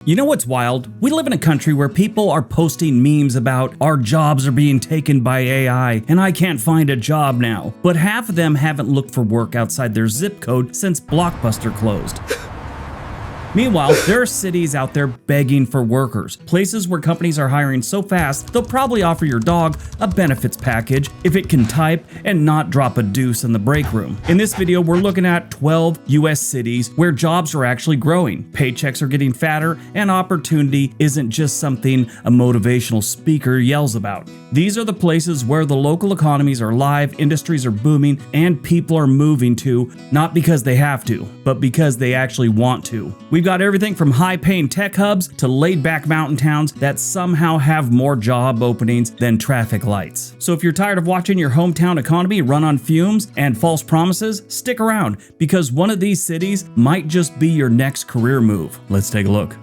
You know what's wild? We live in a country where people are posting memes about our jobs are being taken by AI and I can't find a job now. But half of them haven't looked for work outside their zip code since Blockbuster closed. Meanwhile, there are cities out there begging for workers, places where companies are hiring so fast they'll probably offer your dog a benefits package if it can type and not drop a deuce in the break room. In this video, we're looking at 12 US cities where jobs are actually growing, paychecks are getting fatter, and opportunity isn't just something a motivational speaker yells about. These are the places where the local economies are live, industries are booming, and people are moving to, not because they have to, but because they actually want to. We've got everything from high-paying tech hubs to laid-back mountain towns that somehow have more job openings than traffic lights. So if you're tired of watching your hometown economy run on fumes and false promises, stick around, because one of these cities might just be your next career move. Let's take a look.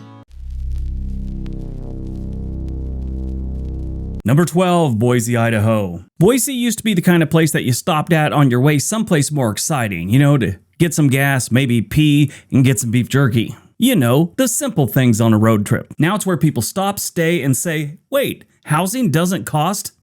Number 12, Boise, Idaho. Boise used to be the kind of place that you stopped at on your way someplace more exciting, to get some gas, maybe pee, and get some beef jerky. The simple things on a road trip. Now it's where people stop, stay, and say, wait, housing doesn't cost?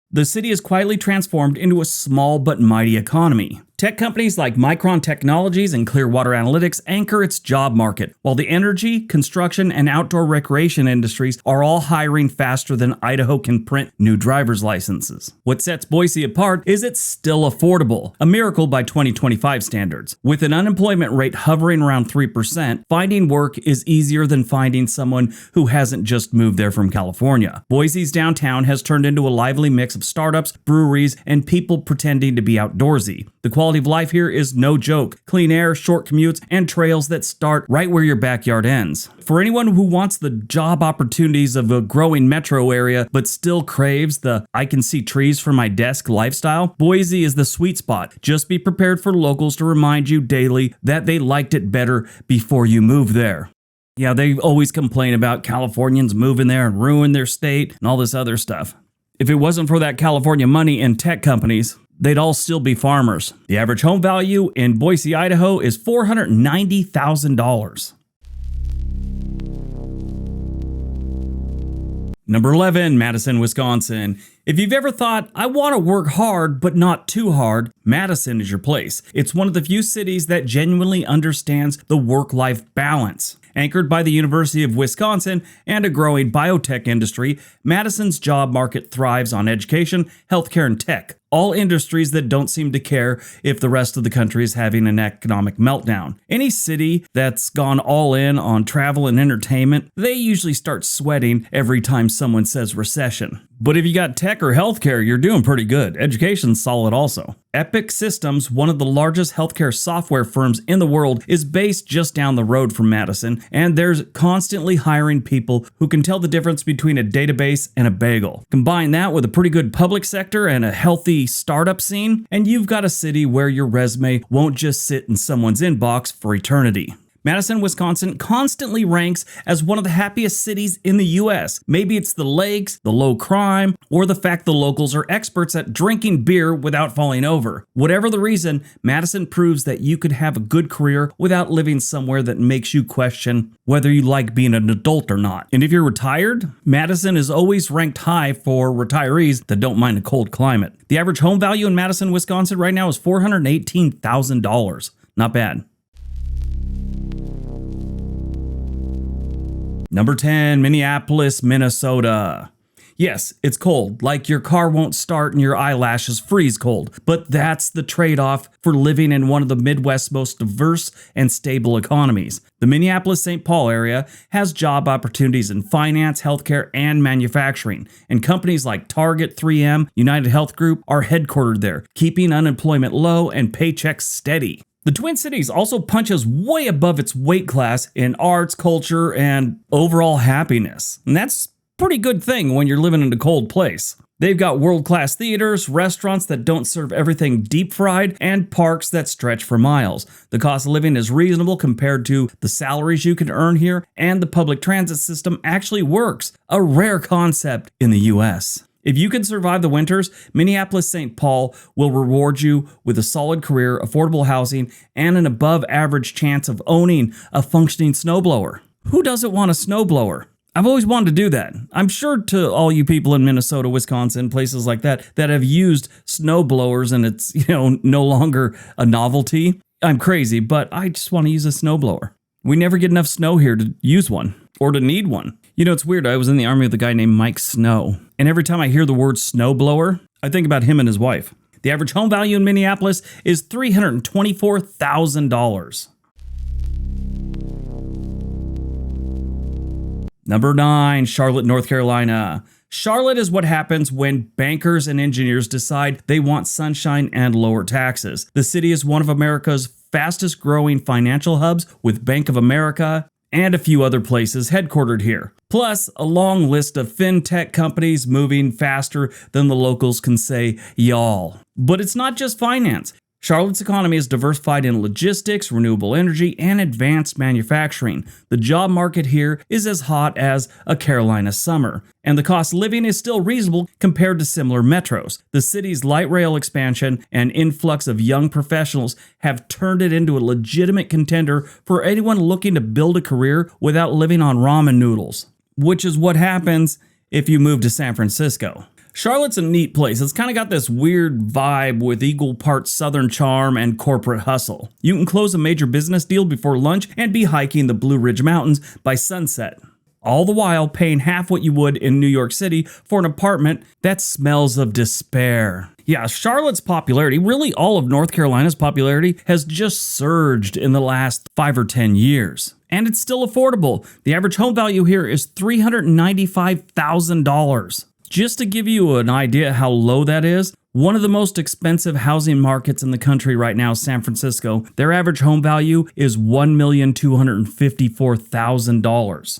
The city is quietly transformed into a small but mighty economy. Tech companies like Micron Technologies and Clearwater Analytics anchor its job market, while the energy, construction, and outdoor recreation industries are all hiring faster than Idaho can print new driver's licenses. What sets Boise apart is it's still affordable, a miracle by 2025 standards. With an unemployment rate hovering around 3%, finding work is easier than finding someone who hasn't just moved there from California. Boise's downtown has turned into a lively mix of startups, breweries, and people pretending to be outdoorsy. The quality of life here is no joke. Clean air, short commutes, and trails that start right where your backyard ends. For anyone who wants the job opportunities of a growing metro area but still craves the I can see trees from my desk lifestyle, Boise is the sweet spot. Just be prepared for locals to remind you daily that they liked it better before you moved there. Yeah, they always complain about Californians moving there and ruin their state and all this other stuff. If it wasn't for that California money and tech companies, they'd all still be farmers. The average home value in Boise, Idaho is $490,000. Number 11, Madison, Wisconsin. If you've ever thought, I want to work hard but not too hard, Madison is your place. It's one of the few cities that genuinely understands the work-life balance. Anchored by the University of Wisconsin and a growing biotech industry, Madison's job market thrives on education, healthcare, and tech. All industries that don't seem to care if the rest of the country is having an economic meltdown. Any city that's gone all in on travel and entertainment, they usually start sweating every time someone says recession. But if you got tech or healthcare, you're doing pretty good. Education's solid also. Epic Systems, one of the largest healthcare software firms in the world, is based just down the road from Madison, and there's constantly hiring people who can tell the difference between a database and a bagel. Combine that with a pretty good public sector and a healthy startup scene, and you've got a city where your resume won't just sit in someone's inbox for eternity. Madison, Wisconsin constantly ranks as one of the happiest cities in the US. Maybe it's the lakes, the low crime, or the fact the locals are experts at drinking beer without falling over. Whatever the reason, Madison proves that you could have a good career without living somewhere that makes you question whether you like being an adult or not. And if you're retired, Madison is always ranked high for retirees that don't mind a cold climate. The average home value in Madison, Wisconsin right now is $418,000. Not bad. Number 10, Minneapolis, Minnesota. Yes, it's cold, like your car won't start and your eyelashes freeze cold, but that's the trade-off for living in one of the Midwest's most diverse and stable economies. The Minneapolis-St. Paul area has job opportunities in finance, healthcare, and manufacturing, and companies like Target, 3M, United Health Group are headquartered there, keeping unemployment low and paychecks steady. The Twin Cities also punches way above its weight class in arts, culture, and overall happiness. And that's a pretty good thing when you're living in a cold place. They've got world-class theaters, restaurants that don't serve everything deep-fried, and parks that stretch for miles. The cost of living is reasonable compared to the salaries you can earn here, and the public transit system actually works, a rare concept in the US. If you can survive the winters, Minneapolis-St. Paul will reward you with a solid career, affordable housing, and an above-average chance of owning a functioning snowblower. Who doesn't want a snowblower? I've always wanted to do that. I'm sure to all you people in Minnesota, Wisconsin, places like that have used snow blowers and it's, no longer a novelty. I'm crazy, but I just want to use a snowblower. We never get enough snow here to use one or to need one. It's weird. I was in the Army with a guy named Mike Snow, and every time I hear the word snowblower, I think about him and his wife. The average home value in Minneapolis is $324,000. Number 9, Charlotte, North Carolina. Charlotte is what happens when bankers and engineers decide they want sunshine and lower taxes. The city is one of America's fastest growing financial hubs, with Bank of America and a few other places headquartered here. Plus, a long list of fintech companies moving faster than the locals can say y'all. But it's not just finance. Charlotte's economy is diversified in logistics, renewable energy, and advanced manufacturing. The job market here is as hot as a Carolina summer, and the cost of living is still reasonable compared to similar metros. The city's light rail expansion and influx of young professionals have turned it into a legitimate contender for anyone looking to build a career without living on ramen noodles, which is what happens if you move to San Francisco. Charlotte's a neat place. It's kind of got this weird vibe with equal parts southern charm and corporate hustle. You can close a major business deal before lunch and be hiking the Blue Ridge Mountains by sunset, all the while paying half what you would in New York City for an apartment that smells of despair. Yeah, Charlotte's popularity, really all of North Carolina's popularity, has just surged in the last 5 or 10 years. And it's still affordable. The average home value here is $395,000. Just to give you an idea how low that is, one of the most expensive housing markets in the country right now, San Francisco, their average home value is $1,254,000.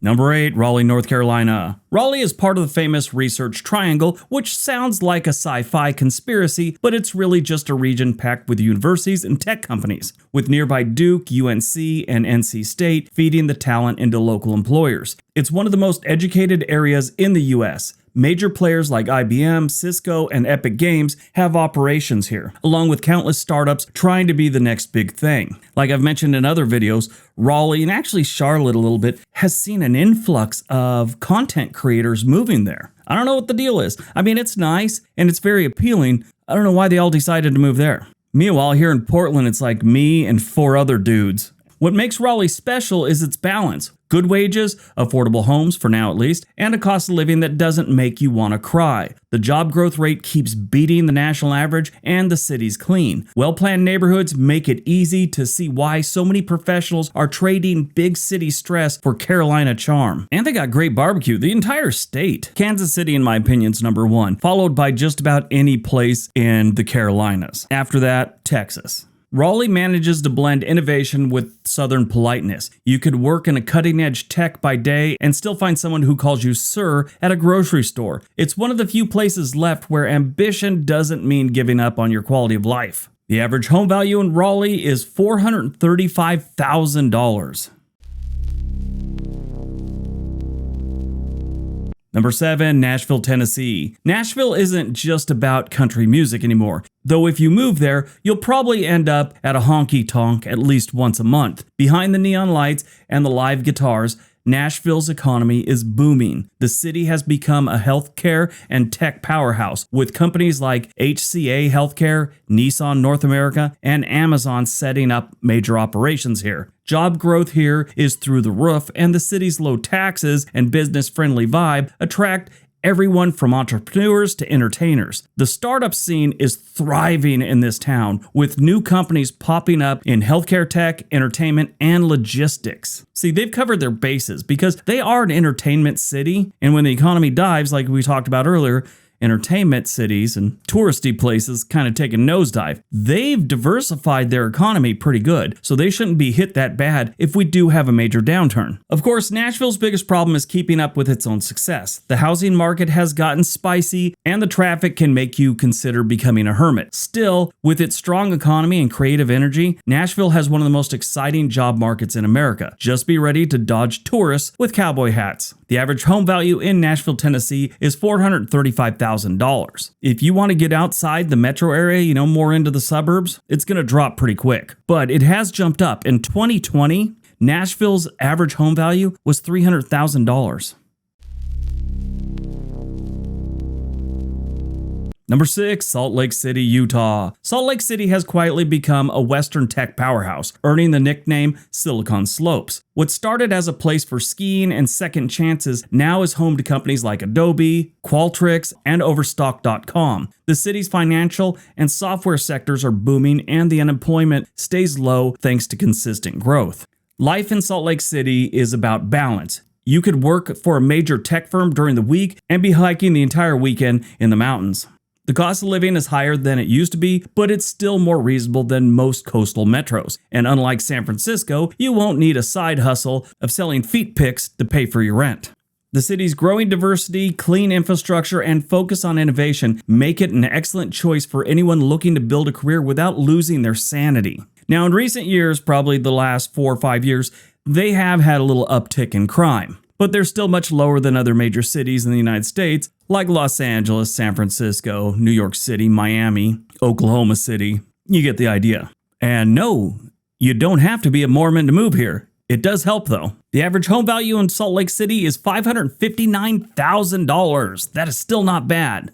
Number 8, Raleigh, North Carolina. Raleigh is part of the famous Research Triangle, which sounds like a sci-fi conspiracy, but it's really just a region packed with universities and tech companies, with nearby Duke, UNC, and NC State feeding the talent into local employers. It's one of the most educated areas in the US. Major players like IBM, Cisco, and Epic Games have operations here, along with countless startups trying to be the next big thing. Like I've mentioned in other videos, Raleigh, and actually Charlotte a little bit, has seen an influx of content creators moving there. I don't know what the deal is. I mean, it's nice and it's very appealing. I don't know why they all decided to move there. Meanwhile, here in Portland, it's like me and 4 other dudes. What makes Raleigh special is its balance. Good wages, affordable homes, for now at least, and a cost of living that doesn't make you want to cry. The job growth rate keeps beating the national average, and the city's clean. Well-planned neighborhoods make it easy to see why so many professionals are trading big city stress for Carolina charm. And they got great barbecue, the entire state. Kansas City, in my opinion, is number 1, followed by just about any place in the Carolinas. After that, Texas. Raleigh manages to blend innovation with southern politeness. You could work in a cutting-edge tech by day and still find someone who calls you sir at a grocery store. It's one of the few places left where ambition doesn't mean giving up on your quality of life. The average home value in Raleigh is $435,000. Number 7, Nashville, Tennessee. Nashville isn't just about country music anymore, though if you move there, you'll probably end up at a honky-tonk at least once a month. Behind the neon lights and the live guitars, Nashville's economy is booming. The city has become a healthcare and tech powerhouse, with companies like HCA Healthcare, Nissan North America, and Amazon setting up major operations here. Job growth here is through the roof, and the city's low taxes and business-friendly vibe attract everyone from entrepreneurs to entertainers. The startup scene is thriving in this town, with new companies popping up in healthcare tech, entertainment, and logistics. See, they've covered their bases because they are an entertainment city, and when the economy dives, like we talked about earlier, entertainment cities and touristy places kind of take a nosedive. They've diversified their economy pretty good, so they shouldn't be hit that bad if we do have a major downturn. Of course, Nashville's biggest problem is keeping up with its own success. The housing market has gotten spicy, and the traffic can make you consider becoming a hermit. Still, with its strong economy and creative energy, Nashville has one of the most exciting job markets in America. Just be ready to dodge tourists with cowboy hats. The average home value in Nashville, Tennessee is $435,000. If you want to get outside the metro area, more into the suburbs, it's going to drop pretty quick. But it has jumped up. In 2020, Nashville's average home value was $300,000. Number 6, Salt Lake City, Utah. Salt Lake City has quietly become a Western tech powerhouse, earning the nickname Silicon Slopes. What started as a place for skiing and second chances now is home to companies like Adobe, Qualtrics, and Overstock.com. The city's financial and software sectors are booming, and the unemployment stays low thanks to consistent growth. Life in Salt Lake City is about balance. You could work for a major tech firm during the week and be hiking the entire weekend in the mountains. The cost of living is higher than it used to be, but it's still more reasonable than most coastal metros. And unlike San Francisco, you won't need a side hustle of selling feet pics to pay for your rent. The city's growing diversity, clean infrastructure, and focus on innovation make it an excellent choice for anyone looking to build a career without losing their sanity. Now, in recent years, probably the last 4 or 5 years, they have had a little uptick in crime. But they're still much lower than other major cities in the United States, like Los Angeles, San Francisco, New York City, Miami, Oklahoma City. You get the idea. And no, you don't have to be a Mormon to move here. It does help though. The average home value in Salt Lake City is $559,000. That is still not bad.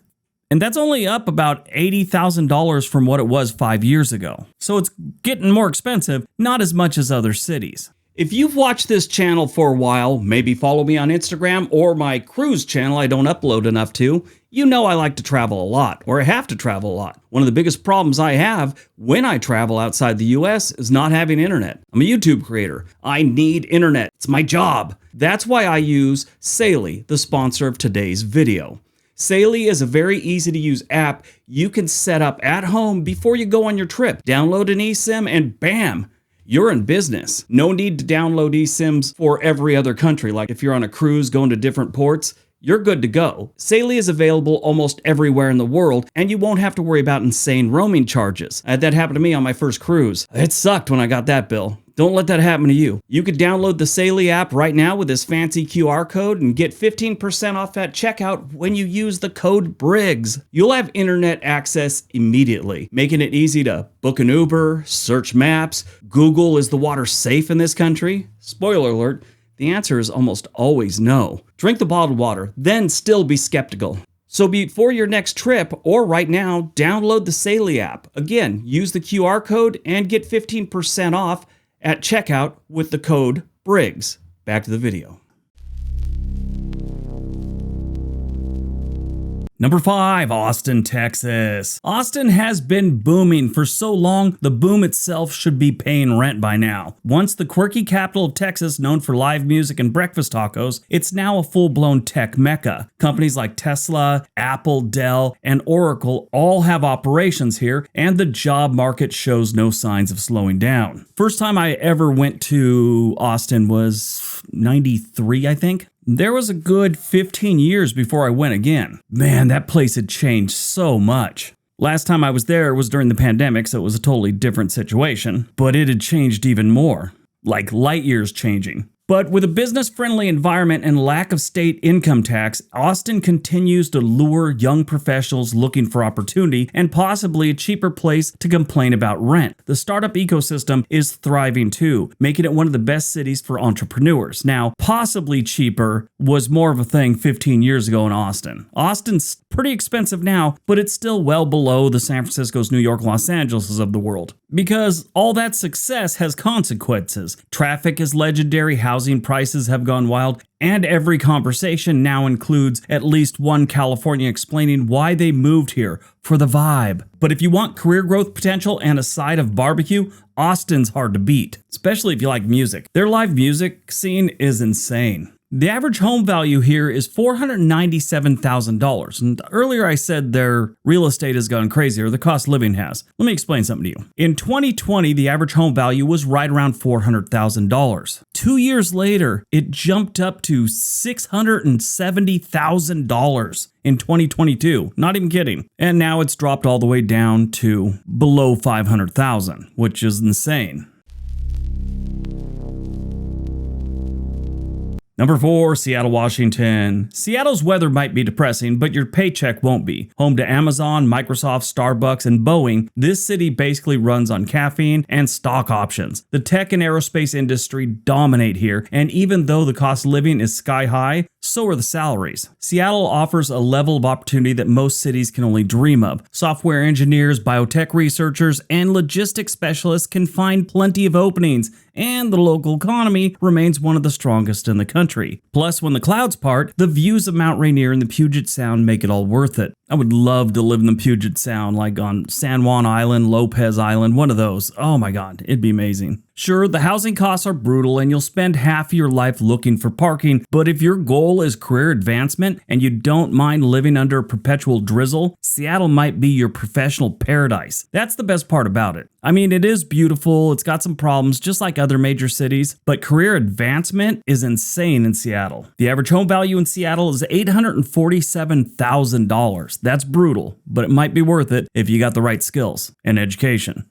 And that's only up about $80,000 from what it was 5 years ago. So it's getting more expensive, not as much as other cities. If you've watched this channel for a while, maybe follow me on Instagram or my cruise channel I don't upload enough to, you know I like to travel a lot, or I have to travel a lot. One of the biggest problems I have when I travel outside the US is not having internet. I'm a YouTube creator. I need internet. It's my job. That's why I use Saley, the sponsor of today's video. Saley is a very easy to use app you can set up at home before you go on your trip. Download an eSIM and bam! You're in business. No need to download eSIMs for every other country. Like if you're on a cruise going to different ports, you're good to go. Saley is available almost everywhere in the world, and you won't have to worry about insane roaming charges. That happened to me on my first cruise. It sucked when I got that bill. Don't let that happen to you. You could download the Saley app right now with this fancy QR code and get 15% off at checkout when you use the code Briggs. You'll have internet access immediately, making it easy to book an Uber, search maps. Google, is the water safe in this country? Spoiler alert, the answer is almost always no. Drink the bottled water, then still be skeptical. So before your next trip, or right now, download the Saley app. Again, use the QR code and get 15% off at checkout with the code Briggs. Back to the video. Number 5, Austin, Texas. Austin has been booming for so long, the boom itself should be paying rent by now. Once the quirky capital of Texas, known for live music and breakfast tacos, it's now a full-blown tech mecca. Companies like Tesla, Apple, Dell, and Oracle all have operations here, and the job market shows no signs of slowing down. First time I ever went to Austin was 93, I think. There was a good 15 years before I went again. Man, that place had changed so much. Last time I was there was during the pandemic, so it was a totally different situation. But it had changed even more. Like light years changing. But with a business-friendly environment and lack of state income tax, Austin continues to lure young professionals looking for opportunity and possibly a cheaper place to complain about rent. The startup ecosystem is thriving too, making it one of the best cities for entrepreneurs. Now, possibly cheaper was more of a thing 15 years ago in Austin. Austin's pretty expensive now, but it's still well below the San Francisco's, New York, Los Angeles of the world. Because all that success has consequences. Traffic is legendary, housing prices have gone wild, and every conversation now includes at least one Californian explaining why they moved here, for the vibe. But if you want career growth potential and a side of barbecue, Austin's hard to beat, especially if you like music. Their live music scene is insane. The average home value here is $497,000. And earlier I said their real estate has gone crazy, or the cost of living has. Let me explain something to you. In 2020, the average home value was right around $400,000. 2 years later, it jumped up to $670,000 in 2022. Not even kidding. And now it's dropped all the way down to below $500,000, which is insane. Number 4, Seattle, Washington. Seattle's weather might be depressing, but your paycheck won't be. Home to Amazon, Microsoft, Starbucks, and Boeing, this city basically runs on caffeine and stock options. The tech and aerospace industry dominate here, and even though the cost of living is sky high, so are the salaries. Seattle offers a level of opportunity that most cities can only dream of. Software engineers, biotech researchers, and logistics specialists can find plenty of openings, and the local economy remains one of the strongest in the country. Plus, when the clouds part, the views of Mount Rainier and the Puget Sound make it all worth it. I would love to live in the Puget Sound, like on San Juan Island, Lopez Island, one of those. Oh my God, it'd be amazing. Sure, the housing costs are brutal and you'll spend half your life looking for parking, but if your goal is career advancement and you don't mind living under perpetual drizzle, Seattle might be your professional paradise. That's the best part about it. I mean, it is beautiful, it's got some problems just like other major cities, but career advancement is insane in Seattle. The average home value in Seattle is $847,000. That's brutal, but it might be worth it if you got the right skills and education.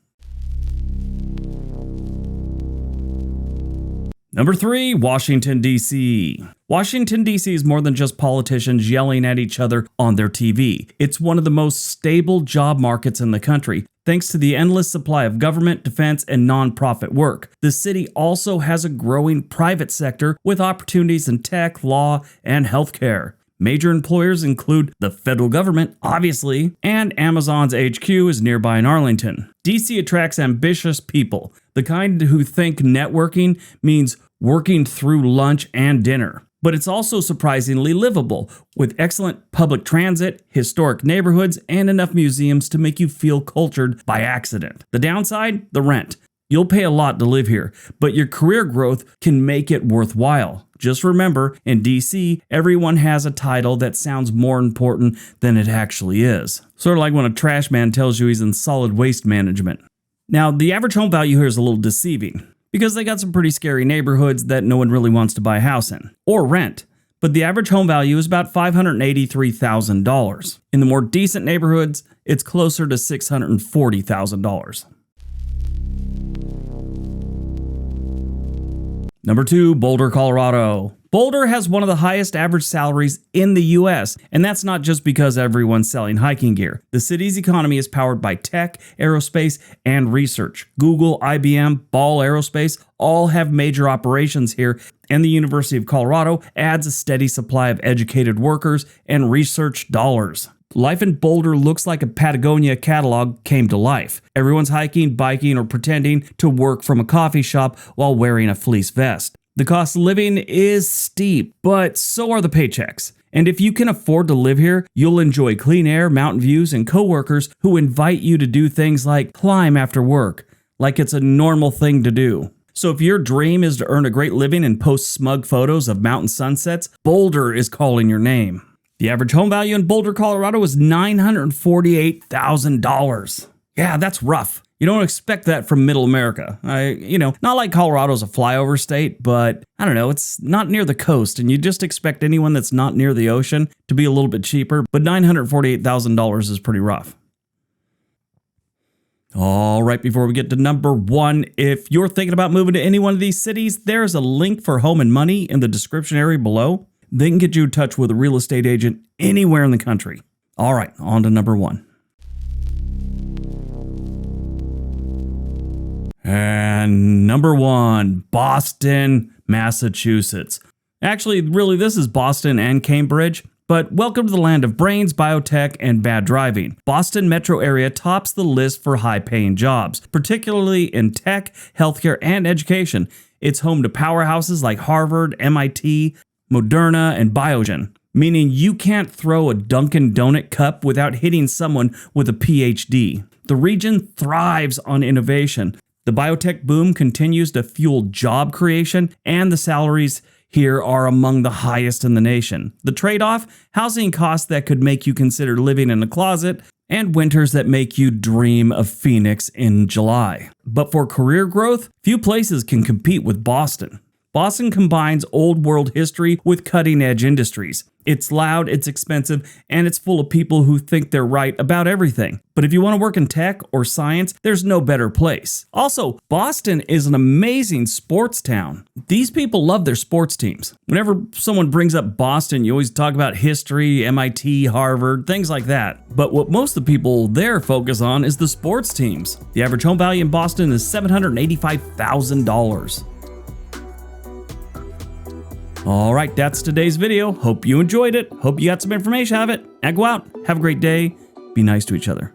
Number 3, Washington, D.C. Washington, D.C. is more than just politicians yelling at each other on their TV. It's one of the most stable job markets in the country, thanks to the endless supply of government, defense, and nonprofit work. The city also has a growing private sector with opportunities in tech, law, and healthcare. Major employers include the federal government, obviously, and Amazon's HQ is nearby in Arlington. DC attracts ambitious people, the kind who think networking means working through lunch and dinner. But it's also surprisingly livable, with excellent public transit, historic neighborhoods, and enough museums to make you feel cultured by accident. The downside? The rent. You'll pay a lot to live here, but your career growth can make it worthwhile. Just remember, in DC, everyone has a title that sounds more important than it actually is. Sort of like when a trash man tells you he's in solid waste management. Now, the average home value here is a little deceiving, because they got some pretty scary neighborhoods that no one really wants to buy a house in, or rent. But the average home value is about $583,000. In the more decent neighborhoods, it's closer to $640,000. Number 2, Boulder, Colorado. Boulder has one of the highest average salaries in the US, and that's not just because everyone's selling hiking gear. The city's economy is powered by tech, aerospace, and research. Google, IBM, Ball Aerospace all have major operations here, and the University of Colorado adds a steady supply of educated workers and research dollars. Life in Boulder looks like a Patagonia catalog came to life. Everyone's hiking, biking, or pretending to work from a coffee shop while wearing a fleece vest. The cost of living is steep, but so are the paychecks. And if you can afford to live here, you'll enjoy clean air, mountain views, and coworkers who invite you to do things like climb after work, like it's a normal thing to do. So if your dream is to earn a great living and post smug photos of mountain sunsets, Boulder is calling your name. The average home value in Boulder, Colorado is $948,000. Yeah, that's rough. You don't expect that from Middle America. Not like Colorado's a flyover state, but I don't know, it's not near the coast, and you just expect anyone that's not near the ocean to be a little bit cheaper, but $948,000 is pretty rough. All right, before we get to number 1, if you're thinking about moving to any one of these cities, there's a link for Home and Money in the description area below. They can get you in touch with a real estate agent anywhere in the country. All right, on to number 1. And number 1, Boston, Massachusetts. Actually, really, this is Boston and Cambridge, but welcome to the land of brains, biotech, and bad driving. Boston metro area tops the list for high-paying jobs, particularly in tech, healthcare, and education. It's home to powerhouses like Harvard, MIT, Moderna, and Biogen, meaning you can't throw a Dunkin' Donut cup without hitting someone with a PhD. The region thrives on innovation. The biotech boom continues to fuel job creation, and the salaries here are among the highest in the nation. The trade-off? Housing costs that could make you consider living in a closet, and winters that make you dream of Phoenix in July. But for career growth, few places can compete with Boston. Boston combines old world history with cutting edge industries. It's loud, it's expensive, and it's full of people who think they're right about everything. But if you want to work in tech or science, there's no better place. Also, Boston is an amazing sports town. These people love their sports teams. Whenever someone brings up Boston, you always talk about history, MIT, Harvard, things like that. But what most of the people there focus on is the sports teams. The average home value in Boston is $785,000. All right, that's today's video. Hope you enjoyed it. Hope you got some information out of it. Now go out, have a great day, be nice to each other.